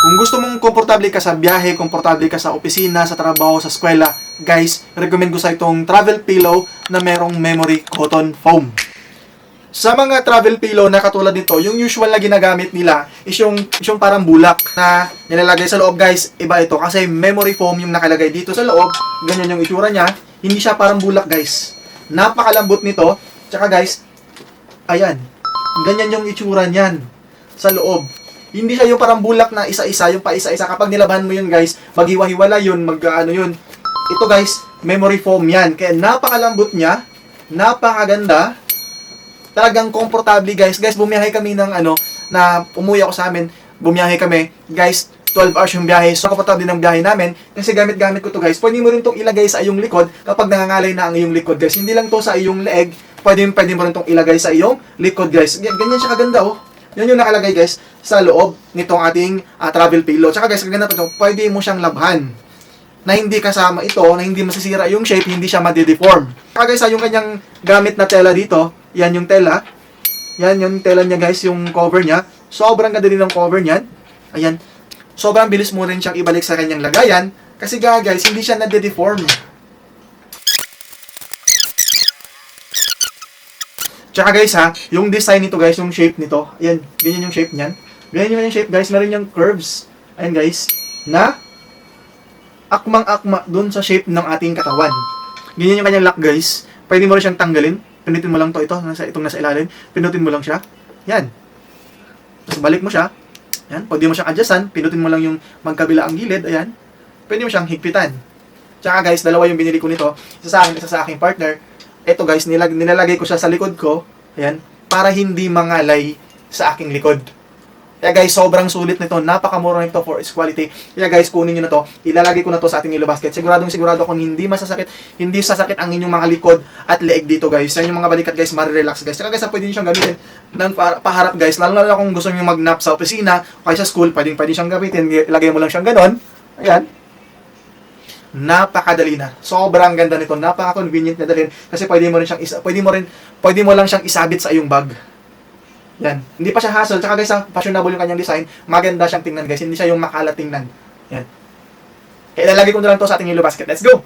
Kung gusto mong komportable ka sa biyahe, komportable ka sa opisina, sa trabaho, sa eskwela, guys, recommend ko sa itong travel pillow na merong memory cotton foam. Sa mga travel pillow na katulad nito, yung usual na ginagamit nila is yung parang bulak na nilalagay sa loob, guys. Iba ito kasi memory foam yung nakalagay dito sa loob. Ganyan yung itsura niya. Hindi siya parang bulak, guys. Napakalambot nito. Tsaka guys, ayan. Ganyan yung itsura niyan sa loob. Hindi siya yung parang bulak na isa-isa, yung pa isa-isa. Kapag nilabahan mo yun, guys, maghiwa-hiwala yun, ano yun. Ito, guys, memory foam yan. Kaya napakalambot niya, napakaganda. Talagang komportable, guys. Guys, bumiyahe kami ng na umuwi ako sa amin. Bumiyahe kami. Guys, 12 hours yung biyahe. So, komportable din ang biyahe namin. Kasi gamit-gamit ko to, guys. Pwede mo rin itong ilagay sa iyong likod kapag nangangalay na ang iyong likod, guys. Hindi lang to sa iyong leeg. Pwede mo rin itong ilagay sa iyong likod, guys. Ganyan siya kaganda, oh. Yan yung nakalagay, guys, sa loob nitong ating travel pillow. Tsaka, guys, kaganda ito. Pwede mo siyang labhan na hindi kasama ito, na hindi masisira yung shape, hindi siya madideform. Tsaka, guys, yung kanyang gamit na tela dito, yan yung tela. Yan yung tela niya, guys, yung cover niya. Sobrang ganda din ng cover niyan. Ayan. Sobrang bilis mo rin siyang ibalik sa kanyang lagayan. Kasi guys, hindi siya nade-deform. Tsaka guys yung design nito, guys, yung shape nito. Ayan, ganyan yung shape niyan. Ganyan yung shape, guys. Meron yung curves. Ayan, guys. Na akmang-akma dun sa shape ng ating katawan. Ganyan yung kanyang lock, guys. Pwede mo rin siyang tanggalin. Pinutin mo lang itong nasa ilalim. Pinutin mo lang siya. Yan. Tapos balik mo siya. Yan. Pwede mo siyang adjustan. Pinutin mo lang yung magkabila ang gilid. Ayan. Pwede mo siyang higpitan. Tsaka guys, dalawa yung binili ko nito. Isa sa akin, isa sa aking partner. Ito guys, nilalagay ko siya sa likod ko. Ayan. Para hindi mangalay sa aking likod. Kaya guys, sobrang sulit nito. Napakamura nito for its quality. Kaya guys, kunin nyo na to. Ilalagay ko na to sa ating yellow basket. Sigurado kung hindi sasakit ang inyong mga likod at leeg dito, guys. Yan yung mga balikat, guys, marirelax, guys. Saka guys, pwede nyo siyang gamitin ng paharap, guys. Lalo na kung gusto nyo mag-nap sa opisina o kaya sa school, pwede siyang gamitin. Ilagay mo lang siyang ganon. Ayan. Napakadali na. Sobrang ganda nito. Napaka-convenient na dalhin kasi pwede mo lang siyang isabit sa iyong bag. Yan. Hindi pa siya hassle. Tsaka guys, fashionable yung kanyang design. Maganda siyang tingnan, guys. Hindi siya yung makalat tingnan. Yan. Kaya ilalagay ko na lang to sa ating yellow basket. Let's go!